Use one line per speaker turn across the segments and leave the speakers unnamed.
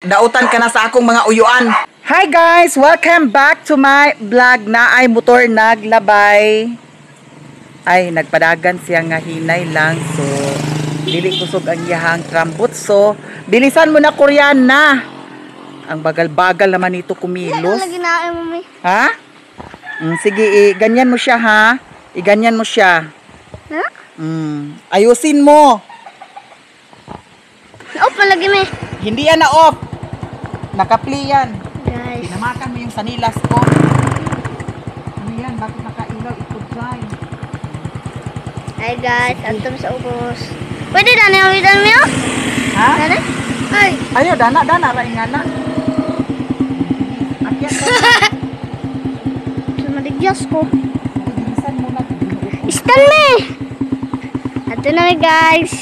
Dautan ka na sa akong mga uyuan. Hi guys! Welcome back to my vlog na ay motor naglabay. Ay, nagpadagan siya nga hinay lang. So, dili kusog ang iyahang trambot. So, bilisan mo na Korean na. Ang bagal-bagal naman ito kumilos. Ha? Sige, ganyan mo siya ha. Iganyan mo siya.
Ha?
Ayusin mo.
Off palagi me.
Hindi yan na off. Naka-play yan.
Guys.
Pinamakan mo yung sanilas ko. Ano yan? Bakit nakailaw? Ito dry.
Hi guys, atom sa ubos. Pwede na na ulitan mo?
Ha?
Dana? Ay.
Ayo, dana, rai nga na. Akyat ko.
Sumadigyas ko.
Bilisan mo na.
Istan me. Ato na guys.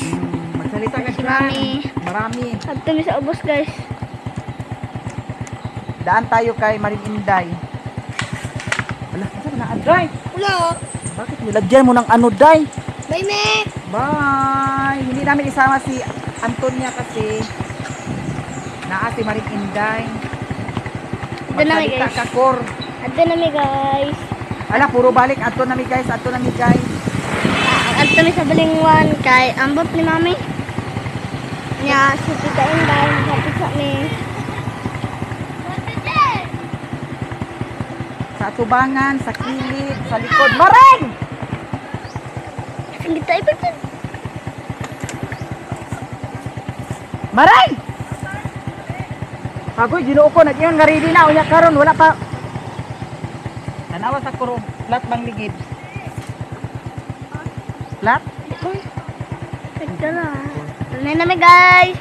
Magsalita ka
Si
dyan.
Mami.
Marami.
Ato mi sa ubos guys.
Daan tayo kay Maring Inday. Wala, kasi na dry.
Hello.
Bakit nilagyan mo ng ano, Day?
Bye me.
Bye! Hindi namin isama si Antonia kasi naa si Maring Inday.
Ato na mi
Magsalita
guys.
ka, Kor.
Ato na mi guys.
Ala, puro balik. Ato na mi guys. Ato na mi guys.
Ato mi sa balingwan kay ambot ni Mami. Nya si Tita Inday hapit sa mi.
Sa tubangan, sa kilid, sa likod. Maring!
Hindi tayo pagod.
Maring! Agoy, ginoo ko. Nag-iyon nga ready na. Unya karon wala pa. Tanawa sa kuro. Flat bang ligid? Flat?
Ito na. Ito na namin guys.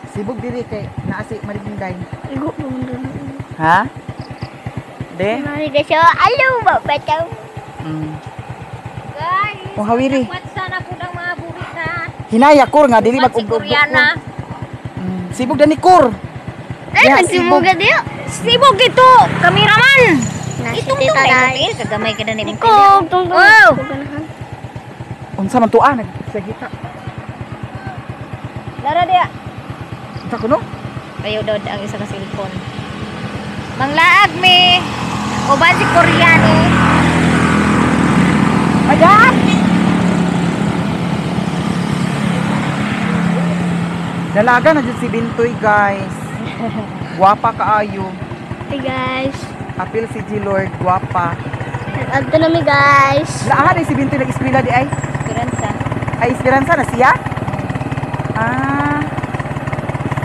Sibog diri kay naa si Maring Inday.
Igo po mo doon.
Ha? De?
Mami guys, so, alo ba pataw?
Guys,
O hawiri.
watsa na po ng mga burit na.
Hinaya Kor nga dili
Watsi
mag-ugog.
Koreana.
Sibog dan ni Kor.
Ay,
Yeah,
magsimuga diyo.
Sibog ito, kameraman.
Nasi
Itong
tita
tunay
dai.
mo, kagamay ka na ni mo.
Ikaw, tungtong.
Wow.
Unsa man tuan nagsagita.
Lara dia.
Unsa kuno?
Kayo daw ang isa ka cellphone. Manglaag me. Uban si Koreano.
Ayan! Dalaga na dyan si Bintoy, guys. Guwapa kaayo.
Hey guys.
Apil si G Lord, guwapa.
Nag-alto na mi guys.
Laahan ay si Bintoy nag-eskwela di ay?
Esperanza.
Ay, Esperanza na siya? Ah,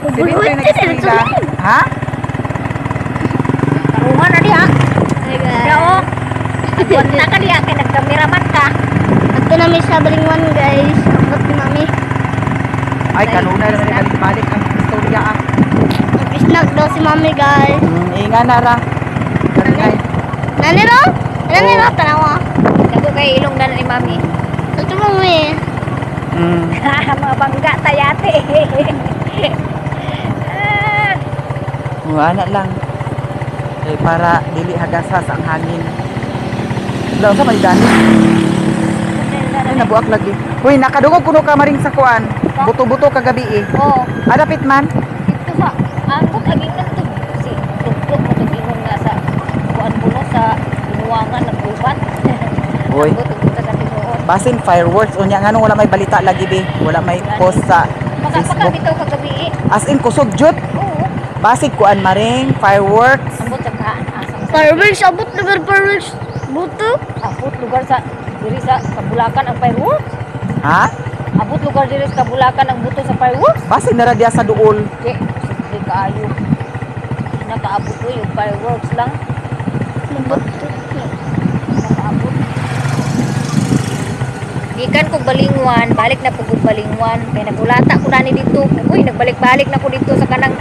si Bintoy nag-eskwela. Ha?
Taruhan na diha.
Hey guys.
Dao. Agwanta ka diha kay nagkameraman ka.
Alto na mi sa balingwan guys. Ambot ni Mami.
Ay, kanuna naman balik-balik ang istorya ah.
Nag-snack daw si Mami guys.
Inga na ra. Karingay.
Nani ro? Nani ro? Tanawa.
Nago kay ilong na ni Mami.
Alto mo mi.
Mga bangga tayate.
Ana lang. Eh, para dili hagasas ang hangin. Daw sa maligani. Ay, nabuak lagi. Uy, nakadungog kuno ka maring sa kuan. Buto-buto kagabi eh.
Oh,
Adapit man.
dito sa angkot aging nagtug si tugtog mo tugingon nga sa kuan puno sa buwangan nagbubat.
Uy.
Tugtog sa tinuod.
Basin fireworks unya ngano wala may balita lagi be. Wala may post sa
Maka
Facebook.
bitaw kagabi.
As in kusog jud.
Oo.
Basig kuan maring fireworks.
Ambot sa kaan asang sa
Fireworks, abot lugar fireworks. Buto.
abot lugar sa diri sa Kabulakan ang fireworks.
Ha?
Abot lugar diri sa Kabulakan ang buto sa fireworks.
Basig na ra diya sa duol.
Di, sige kaayo. Nakaabot ko yung fireworks lang.
Buto.
Nakaabot. Gikan ko balingwan, balik na po ko balingwan. Kaya nagulata ko na ni dito. Uy, nagbalik-balik na ko dito sa kanang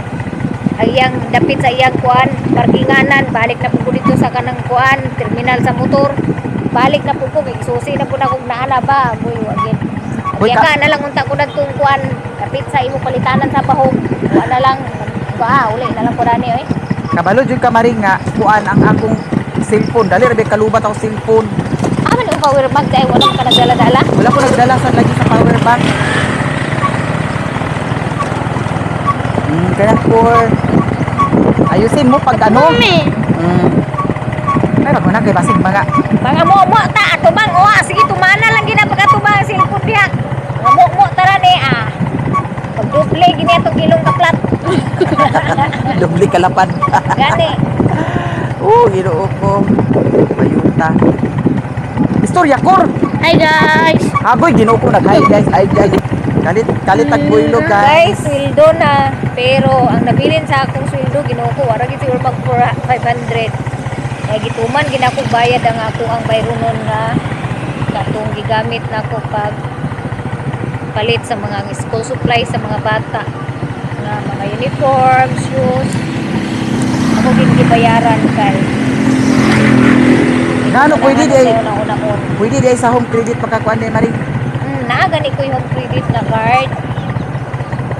ayang dapit sa iyang kuan, parkinganan. Balik na po ko dito sa kanang kuan, terminal sa motor. Balik na po ko, kay susi na po na kong naana ba. Uy, wagin.
Uy,
Kaya ka na lang unta ko nagkong kuan, kapit sa imo palitanan sa bahog. Kuan na lang, ba, uli na lang ko na niyo eh.
Kabalo jud ka maring nga kuan ang akong cellphone. Dali ra be kalubat ako cellphone.
Ah, man, power bank dahil wala ka nagdala-dala.
Wala ko nagdala sa lagi sa power bank. Kaya for ayusin mo pag ano. Ay, wag mo na kay basig mga.
Mga mo ta atubang o sige tumana lang gina pagkatubang silpon diha. Mga mo tara ni pagduble gini atong kilong kaplat.
Doble kalapan.
Gani.
Ginoo ko. Mayuta. Istorya kor.
Hi guys.
Aboy, ginoo ko nag-hi guys. Ay guys. Kalit tagbuilo
Guys,
guys.
sweldo na. Pero ang nabilin sa akong sweldo ginoo ko wala gid siguro mag 500. Ay gituman ginako bayad ang ako ang bayronon nga katong gigamit nako pag palit sa mga school supplies sa mga bata nga mga uniform, shoes. Ako gibayaran kay
Nano pwede di
una-una.
pwede di sa home credit pagkakuan ni Maring.
Gani ko yung home credit na card.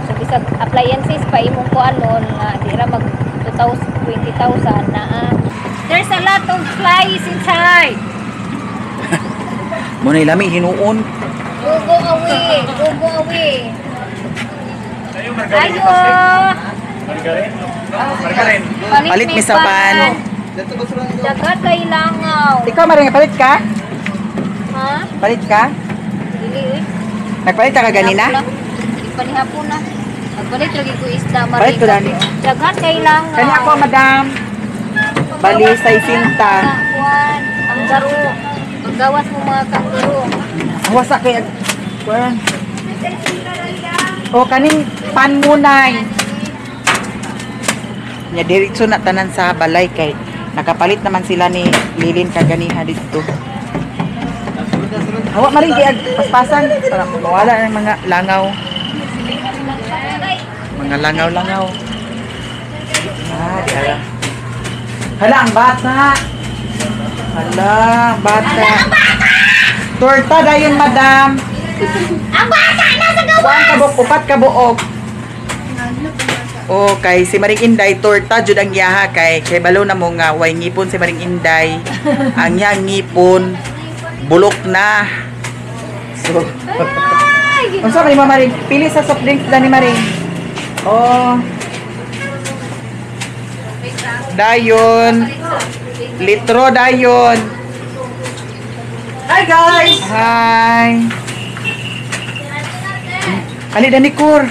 So bisag appliances pa imong ko anon nga dira mag 20,000 na. There's a lot of flies inside.
Mo na ilami hinuon.
Go away. Ayo.
Palit mi sa pan.
Dagat kay langaw.
Ikaw Maring palit ka?
Ha?
Palit ka?
Dili eh.
Nagpalit ka ganina?
Panihapon na. Nagpalit lagi ko isda
Palit ko dani.
Dagat kay langaw.
Kani ako madam. Bali sa isinta.
Ang garo. Paggawas mo mga kanggaro.
Wasa kay kuan. O kaning pan munay. Nya diretso na tanan sa balay kay nakapalit naman sila ni Lilin kaganiha dito. Hawa maring kay paspasan para mawala ng mga langaw. Mga langaw-langaw. Hala. Hala ang bata. Hala, ang bata. Torta dayon madam.
Ang bata nasa gawa.
Kuan ka buok, upat ka buok. Okay, si Maring Inday torta jud ang yaha kay balo na mo nga way ngipon si Maring Inday. Ang yang ngipon bulok na. So, unsa man Maring pili sa soft drinks ni Maring? Oh. Dayon. Litro dayon. Hi guys. Hi. Ali Danicur.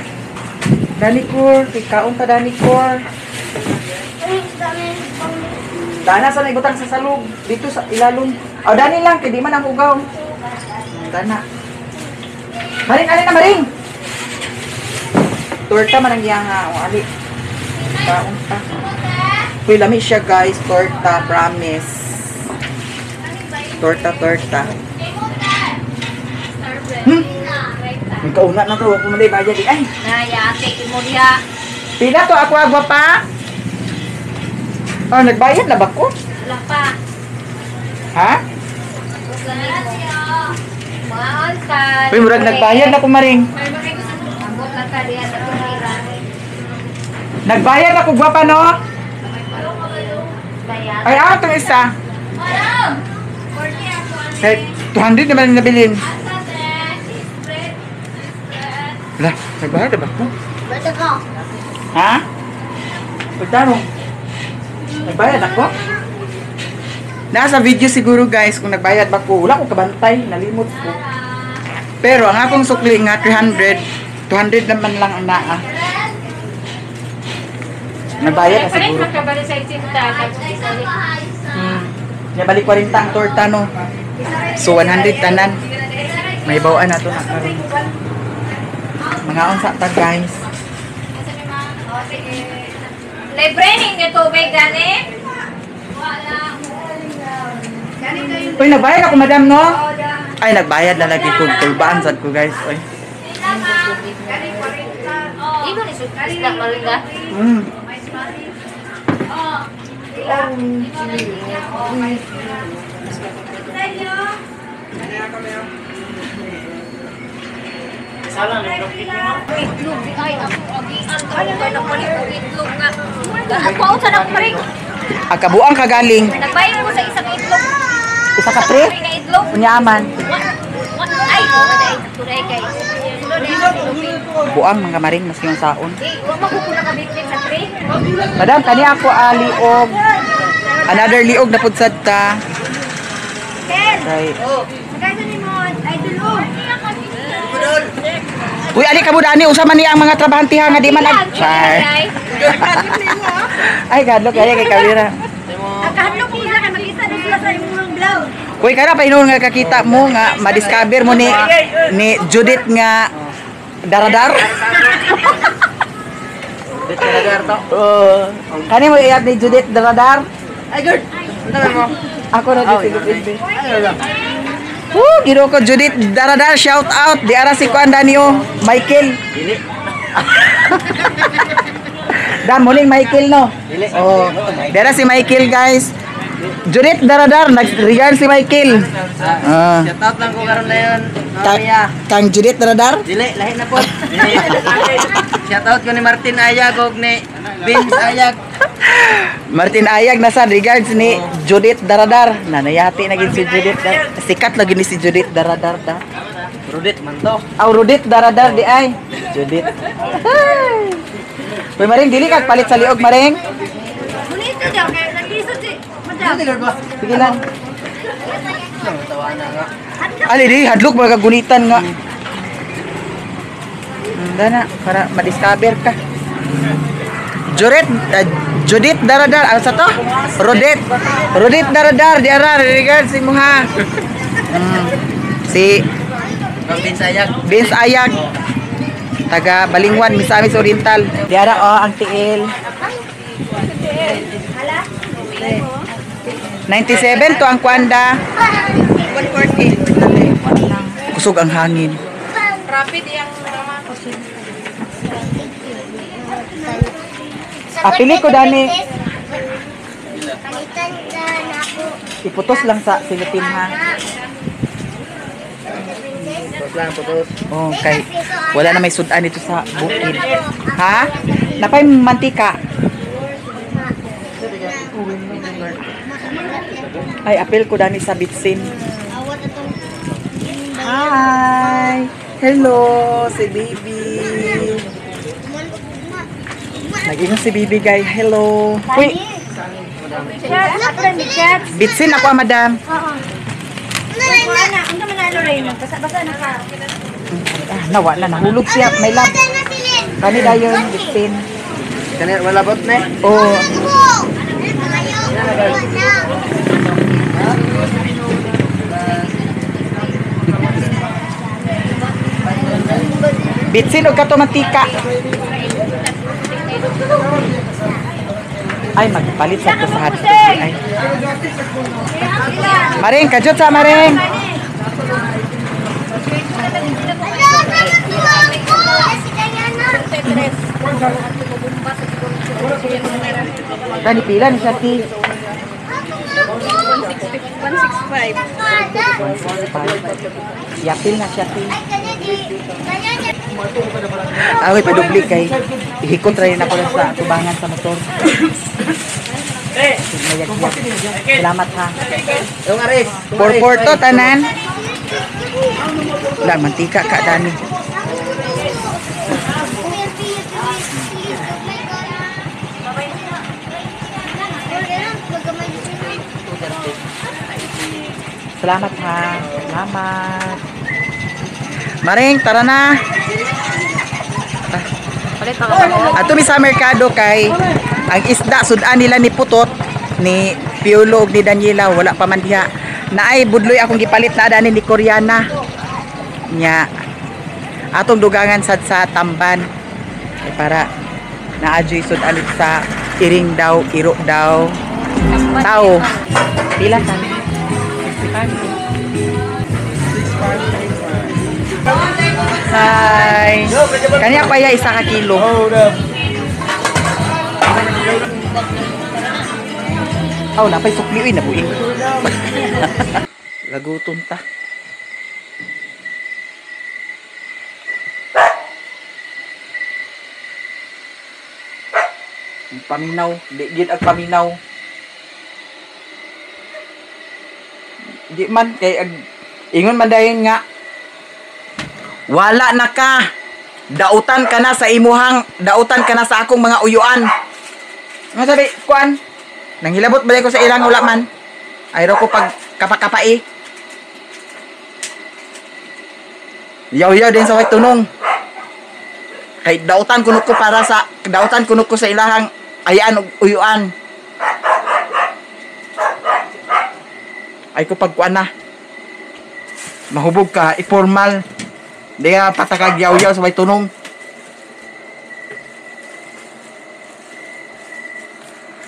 Danicur, ikaon ta Danicur. Dana sa naibutang sa salog dito sa ilalom. Oh, dani lang kay di man ang ugaw. Dana. Maring ali na Maring. Torta man ang yanga, o ali. Kaon ta. Kuy lami siya guys, torta, promise. Torta. Ang kauna na to, ako malay bayad di ay.
Nayate mo diha.
Pila to ako agwa pa? Oh, nagbayad na ba ko?
Wala pa.
Ha?
Maon ka.
Uy, murag nagbayad na ko Maring.
Ambot lang ka diha sa tumira.
Nagbayad ako gwapa no?
Bayad.
Ay, itong isa. Kahit 200 naman ang nabilin. Wala, nagbayad na ba ko?
Bata ka.
Ha? Pagtanong. Nagbayad ako? Nasa video siguro guys kung nagbayad ba ko. Wala ko kabantay, nalimot ko. Pero ang akong sukli nga 300, 200 naman lang ang naa. Nagbayad na siguro.
Nakabalik sa itinta.
Balik 40 ang torta no. So 100 tanan. May bawaan na to na karon. Mga unsa ta guys.
Libre ninyo tubig gani?
Uy, nagbayad ako madam no? Ay, nagbayad na lagi ko. Tulbaan sad ko guys. Uy.
Igo ni isda malinga. Itlog ay ako agian kaya nagpalit og itlog nga. Ako sa nang paring.
Kabuang kagaling.
Nagbayad ko sa isang itlog.
Isa ka pre? Kunyaman.
Ay, wala turay kay.
Buang mga maring mas yung saon.
Wa makukuna ka bitbit sa tray.
Madam, kani ako liog. Another liog na pudsad ta.
Ken.
Right.
Magkano ni mo? Idol.
Uy, ali ka mo dani usa man ni ang mga trabahantiha nga di man char. Ay, gadlok kaya kay kamera.
Akahadlok ko na kay makita din sila sa imong vlog.
Uy, kana pa inon nga kakita mo nga ma-discover mo ni Judith nga daradar.
Daradar to.
Kani mo iyab ni Judith daradar?
Ay, good. Ano mo?
Ako na dito sige. Giro ko Judith daradar, shout out di ara si kuan Danio Michael.
Dili.
Dan muling Michael no. Oh, dara si Michael guys. Judith daradar nag-regard si Michael.
Shout out lang ko karon na yun. Mamaya.
Kang Judith daradar?
Dili, lahi na po. Shout out ko ni Martin Ayag og ni Vince Ayag.
Martin Ayag nasa regards ni Judith daradar. Nanayati na gid si Judith. Sikat lagi ni si Judith daradar ta.
Rudit man to.
Aw Rudit daradar di ay. Judith. Uy maring dili kag palit sa liog maring.
Bonito daw kay naglisod si Madam.
Sige lang.
Tawa na nga.
Ali di hadlok mga kagunitan nga. Dana para ma-discover ka. Judith daradar ano sa to? Rudit daradar di ara regards si mo ha. Si
Vince Ayag.
Vince Ayag taga Balingwan, Misamis Oriental. Di ara ang tiil. 97 to ang kwanda. 140. Kusog ang hangin.
Rapid yang drama ko.
Pili ko dani.
Palitan ka na ako.
Iputos lang sa silipin ha.
Putos lang, putos.
Oh, kay wala na may sudan dito sa bukid. Ha? Napay mantika. Ay, apel ko dani sa bitsin.
Awat atong
Hi! Hello, si Baby. Nag-ingon si Baby guy. Hello. Uy,
Chat, ato ni chat.
bitsin ako madam.
Oo. Ano na, ano man na rin. Basta na ka.
Nawa na, nahulog siya. May lab. Kani dayon, bitsin.
Kani wala bot na.
Oh, bitsin o kato mantika. Ay, magpalit sa kusahat. Ay. Maring, kajot sa Maring. Kani pila ni Shati?
165.
Yapil na Shati. Awi padubli kay ihikot ra rin ako lang sa tubangan sa motor. Salamat ha.
Yung aris.
For to tanan. Wala mantika ka dani. Salamat ha. Salamat. Maring, tara na.
Palit pa ka.
Ato mi sa merkado kay ang isda sudan nila ni Putot ni Piolo ug ni Daniela wala pa man diha. Naay budloy akong gipalit na dani ni Koreana. Nya atong dugangan sad sa Tamban. Kay para naadyoy sudan sa iring daw, iro daw. Tao. Pila tan? Hi. Kanya pa ya isa ka kilo. Aw, napay sukli uy nabuing. Laguton ta. Paminaw, di gid ag paminaw. Di man kay ingon man dayon nga wala na ka. Dautan ka na sa imuhang, dautan ka na sa akong mga uyuan. Nga sabi, kuan, nanghilabot ba ko sa ilang wala man? Ayro ko pag kapakapai. Yaw-yaw din sa way tunong. Kay dautan kuno ko para sa, dautan kuno ko sa ilahang ayaan ug uyuan. Ay ko pag kuan na. Mahubog ka, informal. Di ka patakag yaw-yaw sa may tunong.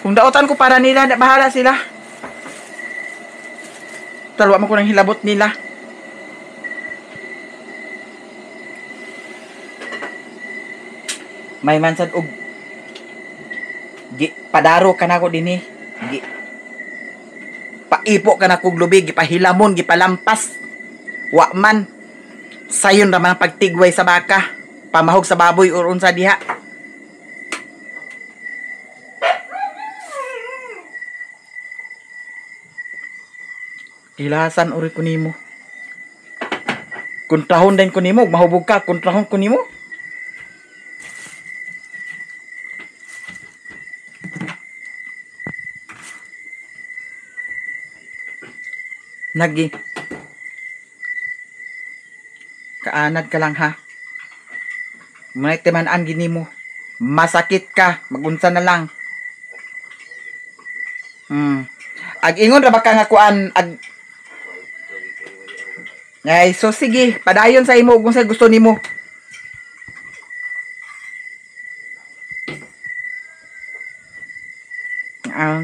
Kung dautan ko para nila, bahala sila. Talwa mo ko ng hilabot nila. May mansan og padaro ka na ko din eh. Paipo ka na kog lubig, gipahilamon, gipalampas. Wa man. Sayon raman ang pagtigway sa baka, pamahog sa baboy or unsa diha. Ilasan uri ko nimo. Kuntrahon din ko nimo, mahubog ka, kuntrahon ko nimo. Nagi. Kaanad ka lang ha. Munay timan-an gini mo. Masakit ka. Magunsa na lang. Ag-ingon ra ba ka nga kuan Ay, so sige, padayon sa imo kung sa gusto nimo.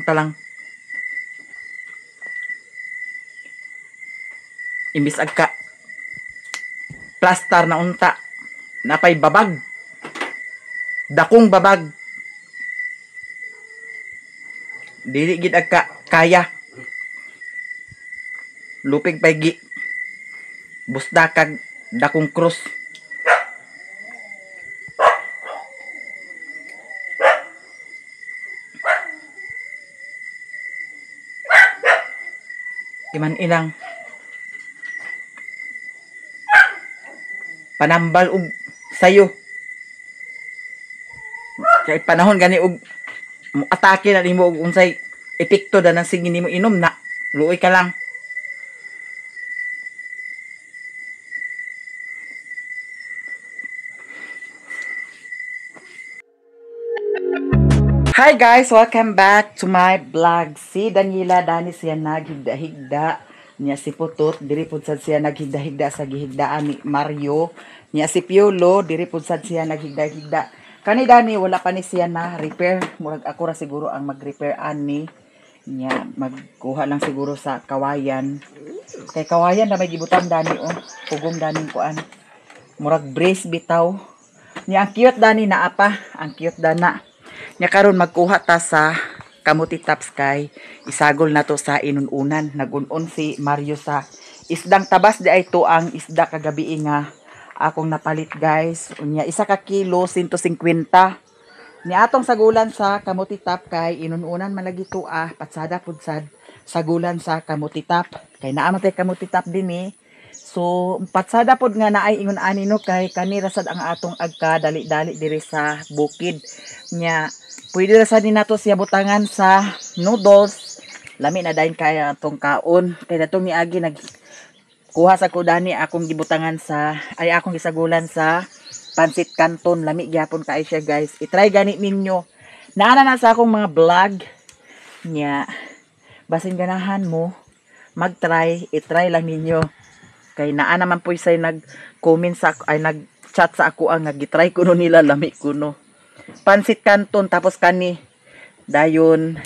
Talang. Imbis agka plastar na unta napay babag, dakong babag, dili gid agka kaya lupig paygi busda kag dakong cross. Iman ilang panambal og sayo. Kay panahon gani og atake na nimo og unsay epekto da nang sige nimo inom na. Luoy ka lang. Hi guys, welcome back to my vlog. Si Daniela Dani siya naghigda-higda. Niya si Putot, diri pud sad siya naghigda-higda sa gihigdaan ni Mario. Niya si Piolo, diri pud sad siya naghigda-higda. Kani Dani wala pa ni siya na repair. Murag ako ra siguro ang mag-repair ani. Niya magkuha lang siguro sa kawayan. Kay kawayan na may gibutan Dani pugong Dani kuan. Murag brace bitaw. Niya ang cute Dani na apa, ang cute Dana. Niya karon magkuha ta sa kamuti taps kay isagol na to sa inununan. Nagun-on si Mario sa isdang tabas di ay to ang isda kagabi nga akong napalit guys. Unya isa ka kilo 150. Ni atong sagulan sa kamuti tap kay inununan malagi to patsada pud sad sagulan sa kamuti tap. Kay naa man tay kamuti tap din eh. So patsada pud nga naay ingon ani no kay kanira sad ang atong agka dali-dali diri sa bukid. Nya pwede ra sad ni nato siya butangan sa noodles. Lami na dayon kaya atong kaon. Kay datong niagi kuha sa kudani akong gibutangan sa ay akong gisagulan sa pansit canton. Lami gyapon kay siya guys. I-try gani ninyo. Naana na sa akong mga vlog nya basin ganahan mo mag-try, i-try lang ninyo. Kay naa naman po say nag-comment sa ay nag-chat sa ako ang nag-try kuno nila lami kuno. Pansit canton tapos kani dayon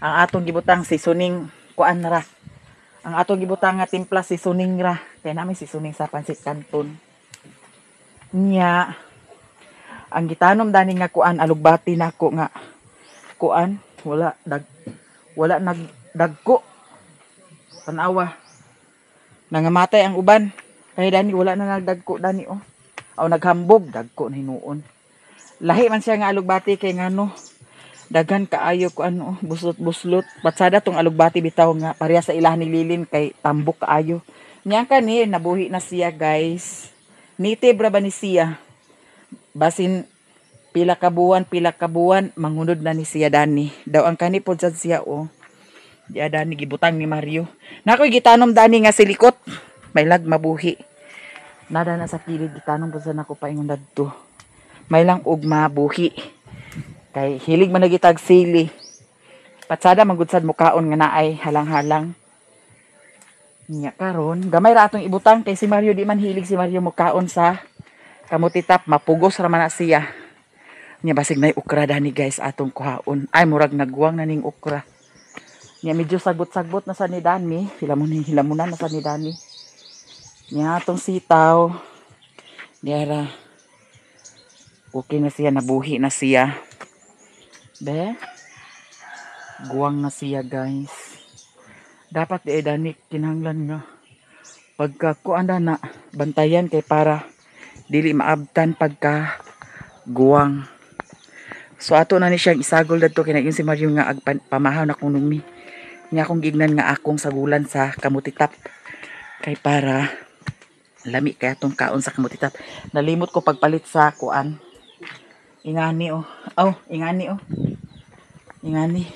ang atong gibutang seasoning kuan ra. Ang atong gibutang nga timpla seasoning ra. Kaya namin seasoning sa pansit canton. Nya ang gitanom dani nga kuan alugbati nako nga kuan wala nagdagko. Tanawa. Nangamatay ang uban. Kaya dani wala na nagdagko dani Aw naghambog dagko na hinuon. Lahi man siya nga alugbati kay ngano Dagan kaayo ko ano, buslot-buslot. Patsada tong alugbati bitaw nga pareha sa ilah ni Lilin kay tambok kaayo. Nya kani nabuhi na siya guys. Nitib ra ba ni siya? Basin pila ka buwan mangunod na ni siya dani. Daw ang kani pod sad siya oh. Di dani gibutang ni Mario. Nakoy gitanom dani nga silikot. May lag mabuhi. Nada na sa kilid gitanom pod sa nako paingon dadto. May lang og mabuhi. Kay hilig man nagitag sili. Patsada mangudsad mukaon nga naay halang-halang. Nya karon, gamay ra atong ibutang kay si Mario di man hilig si Mario mukaon sa kamutitap, mapugos ra man na siya. Nya basig nay ukra dani guys atong kuhaon. Ay murag nagwang na ning ukra. Nya medyo sagbot-sagbot na sa ni Dani, hilamunan na sa ni Dani. Nya atong sitaw. Diara. Okay na siya, nabuhi na siya. Be, guwang na siya guys. Dapat di Dani kinahanglan nga pagka kuanda na bantayan kay para dili maabtan pagka guwang. So ato na ni siyang isagol dadto kay si Mario nga pamahaw na kung numi. Nya akong gignan nga akong sagulan sa kamutitap kay para lami kay atong kaon sa kamutitap. Nalimot ko pagpalit sa kuan. Ingani oh. Oh, ingani oh. Ingani.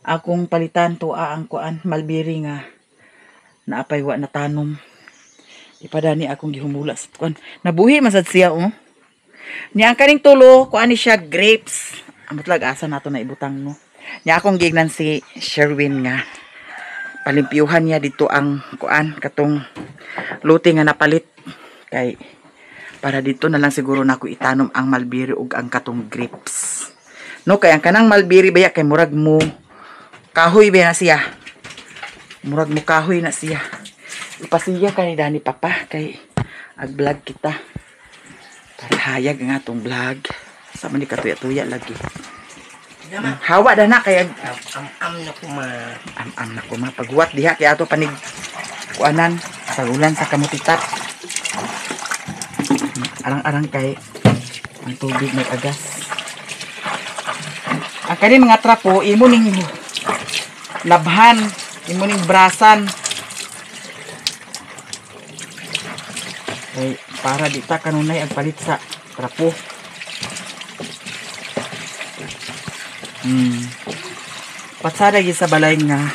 Akong palitan tuwa ang kuan malbiri nga naapay wa na tanom. Ipadani akong gihumula sa kuan. Nabuhi masad siya oh. Nya ang kaning tulo kuan ni siya grapes. Amot asa nato na ibutang no. Nya akong gignan si Sherwin nga palimpyuhan niya dito ang kuan katong luti nga napalit kay para dito na lang siguro nako itanom ang malbiri ug ang katong grapes. No kay ang kanang malbiri baya kay murag mo kahoy ba na siya. Murag mo kahoy na siya. Ipasiya ka ni Dani papa kay ag-vlog kita. Para hayag nga atong vlog. Sama ni katuya-tuya lagi. Hawa da na kay
am na kuma.
Am na kuma paghuwat diha kay ato panig kuanan sagulan sa kamutitap. Arang-arang kay ang tubig may agas. Ang kani mga trapo imo ning labhan, imo ning brasan. Kay para di ta kanunay ang palit sa trapo. Patsada gyud sa balay nga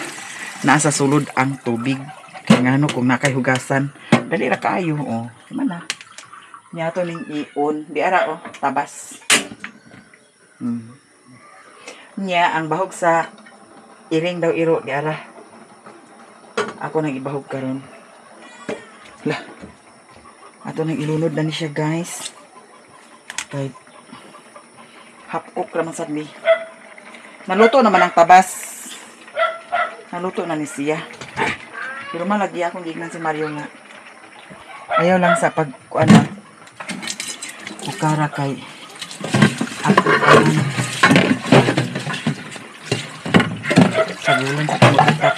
nasa sulod ang tubig. Kaya ngano kung nakayhugasan, dali ra kaayo oh. Mana? Nya to ning ion, di ara oh, tabas. Nya ang bahog sa iring daw iro di ara. Ako nang ibahog karon. Lah. Ato nang ilunod na ni siya guys. Kay hapok ra man sad ni. Naluto naman ang tabas. Naluto na ni siya. Pero malagi akong gignan si Mario nga. Ayaw lang sa pagkuana. Ukara kay ako sagulan sa kamutitap.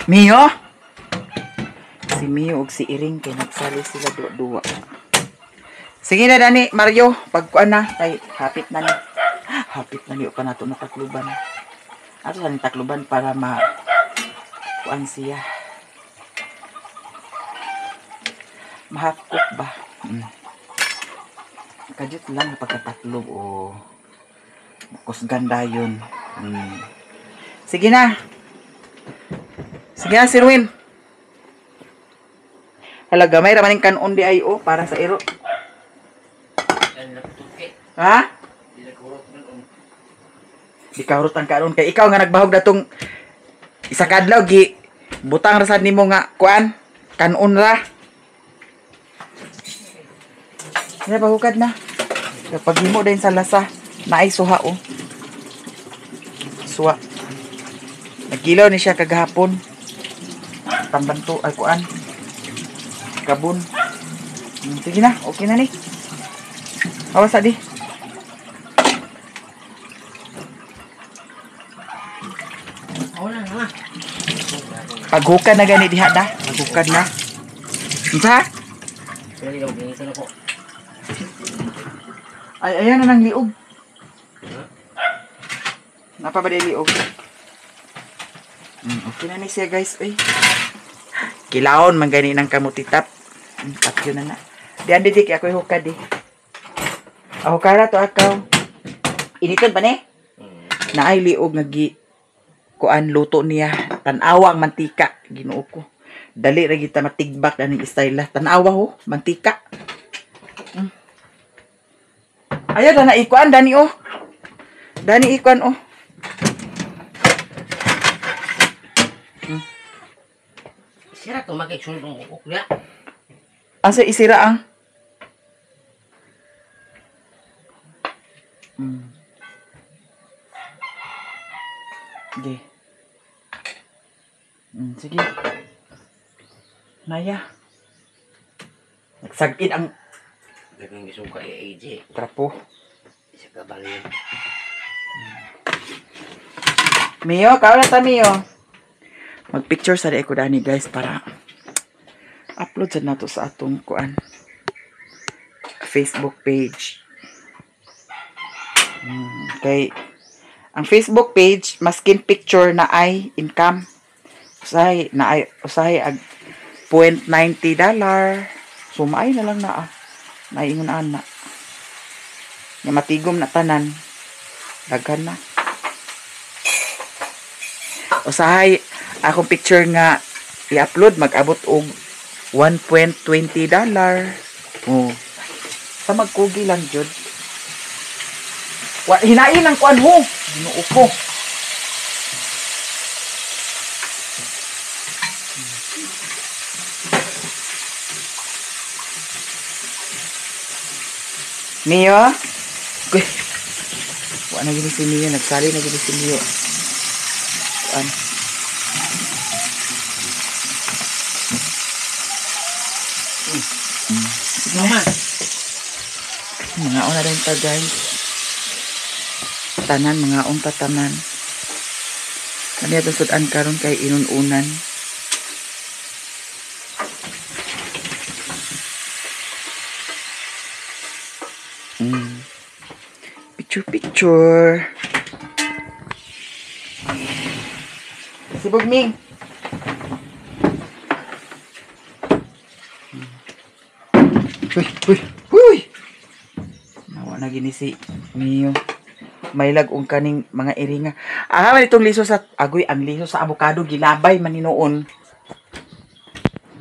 Mio? Si Mio ug si Iring kay nagsali sila duwa-duwa. Sige na Dani, Mario, pagkuan na kay hapit na ni. Hapit na niyo pa nato na takluban. Ato sa ni takluban para ma kuan siya. Mahapkok ba? Kajut lang pagkataklob o kusganda yun. Sige na. Sige na, Sirwin. Halaga, may ramaning kanon di ay o para sa iro. Ha? Di kahurot ang kanon. Kaya ikaw nga nagbahog na tong isa kadlaw, gi butang rasad nimo nga kuan, kanon ra. Kaya bahukad na. Kapag himo din sa lasa, naay suha o. Suha. Nagkilaw ni siya kagahapon. Tambanto, ay kuan. Kabon. Sige na, okay na ni. Awas di. Paghukad na gani diha na. Paghukad na. Unsa? Ay, ayan na ng liog. Napa ba liog? Okay na ni siya guys. Ay. Kilaon man gani ng kamutitap. Patyo na na. Diyan didik ako ihukad di. Ako kara to akaw. Initon pa ni? Naay liog nga gi kuan luto niya. Tanawa ang mantika. Ginoo ko. Dali ra kita matigbak daning istayla. Tanawa ho, mantika. Ayo na ikuan dani oh. Dani ikuan oh.
Sira to makiksul ng ukok niya.
Asa isira ang? Sige. Sige. Naya. Nagsagid ang
Dagang gisuka AJ.
trapo.
Isa ka balin.
Mio, kao na ta Mio. Mag-picture sa ko dani guys para upload sa nato sa atong kuan Facebook page. Kay ang Facebook page maskin picture na ay income. Usahay ag $0.90. Sumay na lang na naingon ana. Nga matigom na tanan. Daghan na. Usahay akong picture nga i-upload mag-abot og $1.20. Oh. Sa magkugi lang jud. Hinain ang kuan ho. Ginoo ko. Mio? Uy. Wa na gini si Mio. Nagsali na gini si Mio. Kuan. Sige na. Mga ona rin ta guys. Tanan, mga ta tanan. Kani atong sudan karon kay inununan. Picture. Si Bugming. Uy. Nawa na gini si Mio. May lagong kaning mga iringa. Man itong liso sa agoy ang liso sa avocado gilabay man noon.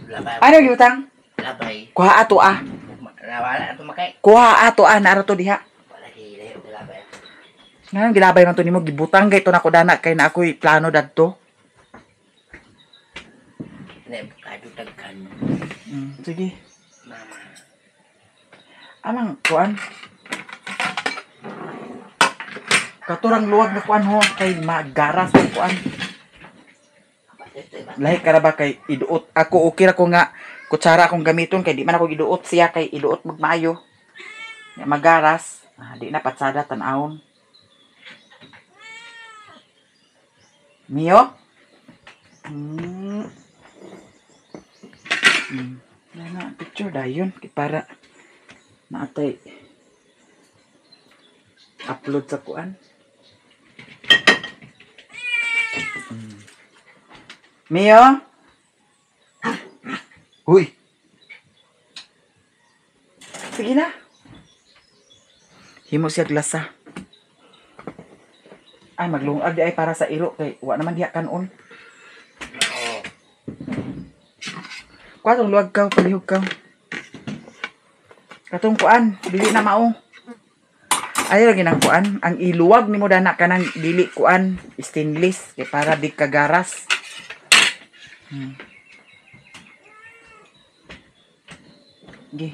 Labay.
Ano gibutang?
Labay.
Kuha ato
Wala ato makay.
Kuha ato nara to diha.
Wala hilayo labay.
Ngayon gilabay man to nimo gibutang kay to nako dana kay na ako'y plano dadto.
Ne kadu dagkan.
Sige.
Mama.
Amang kuan. Katurang luwag na kuan ho kay magaras ang kuan. Lahi ka na ba kay iduot ako okay ra ko nga kutsara akong gamiton kay di man ako giduot siya kay iduot magmayo. Nga magaras, di na patsada tan-awon. Mio? Na picture dayon kay para naatay upload sa kuan. Mio? Uy. Sige na. Himo siya glasa. Ay maglungag di ay para sa iro kay wa naman diha kanon.
Oo.
Kuatong luwag ka, palihog ka. Katong kuan, dili na mao. Ay lagi nang kuan, ang iluwag nimo dana kanang dili kuan, stainless kay para di kagaras. Okay.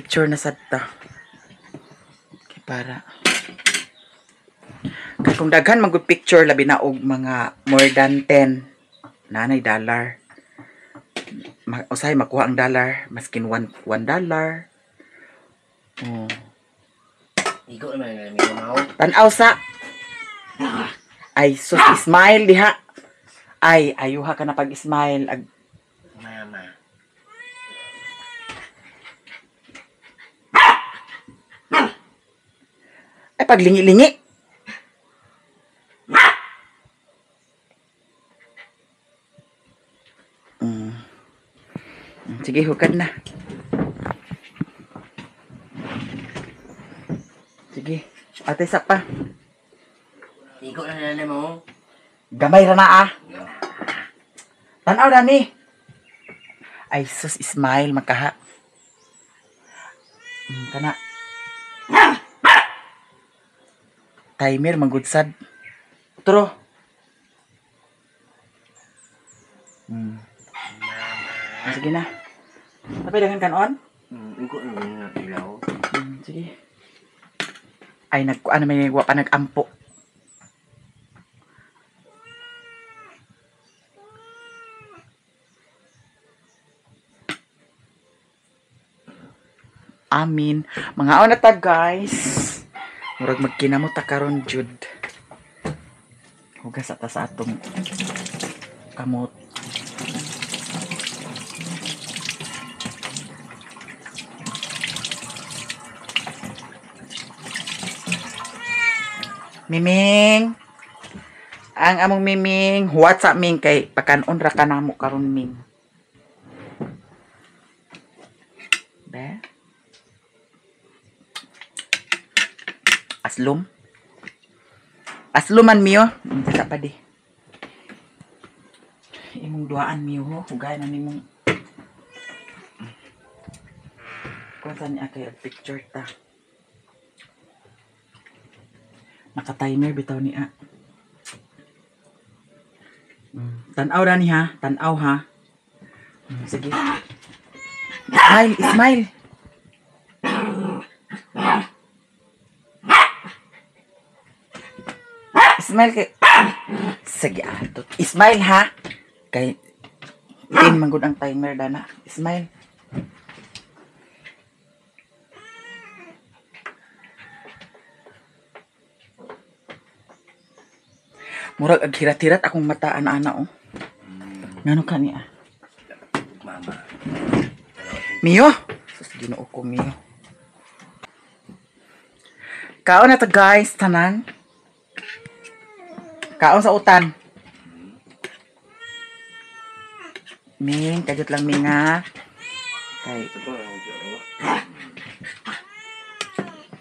picture na sad ta. Okay, para. Kaya kung daghan mag-picture, labi na og mga more than 10 nanay dollar. Usay makuha ang dollar, maskin $1. Oh.
Igo naman na may kumaw.
Tanaw sa. Ay, sus, smile diha. Ay, ayuha ka na pag-smile.
Mama.
Ay, paglingi-lingi. Sige, hukad na. Sige. Ate, sak pa.
Igo na nanay mo.
Gamay ra na ah. Tanaw na ni. Ay, sus, smile, magkaha. Kana. Timer, manggudsad. Turo. Sige na. Tapi dengan kanon?
Igo na ilaw.
Sige. Ay, nagkuan naman yung pa nag-ampo. Amin. Mga na ta guys. Murag magkinamot ta karon jud. Hugas ata sa atong kamot. Miming. Ang among Miming, what's up Ming kay pakanon ra ka namo karon Ming. Be? Aslum. Asluman miyo. Sa pa di. Imong duaan miyo ho, hugay na nimong. Kung saan niya kay picture ta. Naka-timer bitaw ni a. Tanaw ra ni ha, tanaw ha. Sige. Smile, smile. Smile kay. Sige ato. Smile ha. Kay tin manggod ang timer dana. Smile. Murag ag hirat-hirat akong mata ana-ana oh. Ngano ka niya?
Mama.
Mio. Sus Ginoo ko Mio. Kaon na to guys, tanan. Kaon sa utan. Ming, kajut lang Ming ha. Kay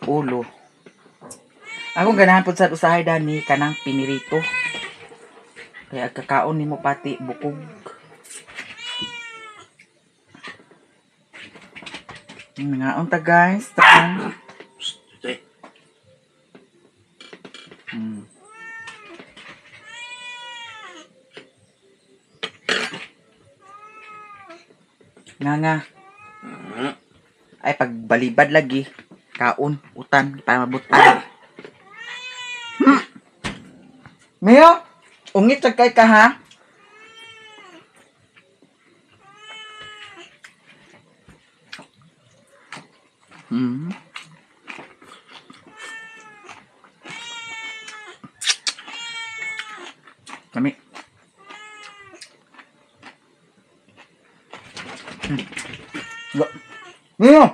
ulo. Akong ganahan po sa usahay dani kanang pinirito. Kaya kakaon nimo pati bukog. Nga unta guys, takan. Nga. Ay pagbalibad lagi, kaon, utan para mabutan. Mio, ungit sa kay ka ha? Kami. Mio!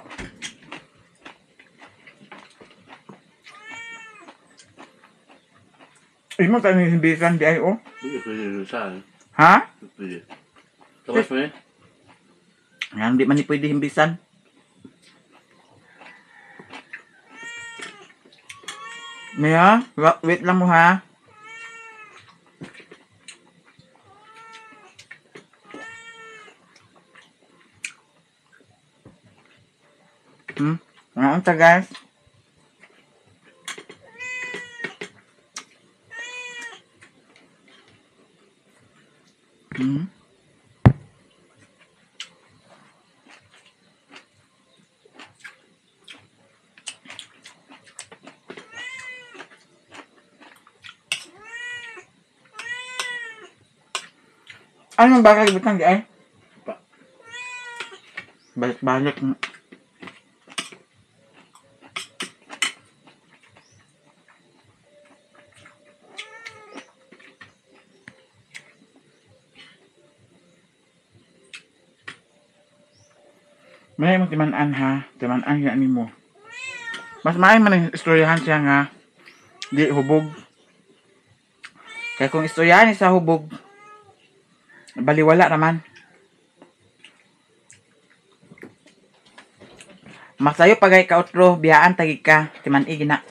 Imo tayo himbisan di ay oh. Ha?
Tapos mo eh?
Yang di man ni pwede himbisan. Mia, wait lang mo ha. Ngayon ta guys. Ano bakal butang di ay? Balik-balik. May mo timan-an ha. Timan-an yan ni mo. Mas maay man ang istoryahan siya nga. Di hubog. Kaya kung istoryahan sa hubog, baliwala naman. Masayo pagay ka otro, biyaan tagi ka, timan-i gina.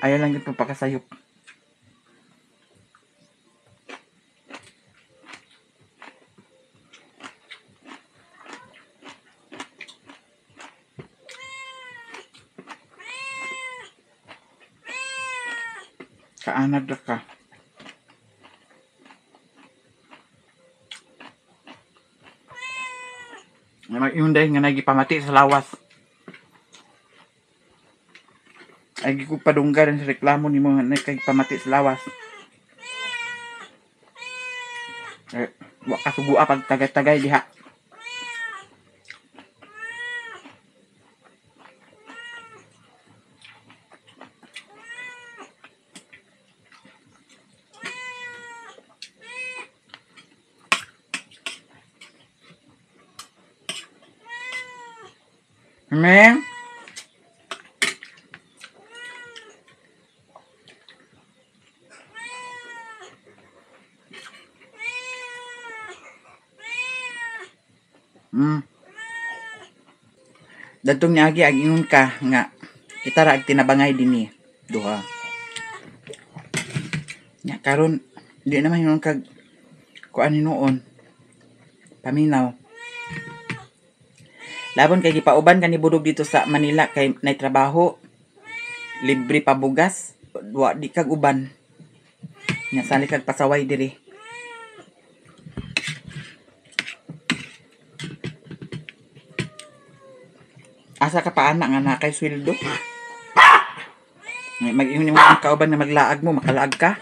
Ayaw lang yung pakasayop. Kaanag na ka. Mag-iunday nga nagipamati sa lawas. Ay ko padunggar sa reklamo ni mo nga nagpamati sa lawas. Wa ka sugua pag tagay-tagay diha. Meng. Datong niagi ag ingon ka nga kita ra ag tinabangay dinhi duha. Nya karon di naman ingon kag kuan ni noon. Paminaw. Labon kay gipauban ka ni budog dito sa Manila kay nay trabaho. Libre pa bugas, wa di kag uban. Nya sali kag pasaway diri. Asa ka pa anak nga nakay sweldo? Mag-ingon mo ang kauban na maglaag mo, makalaag ka.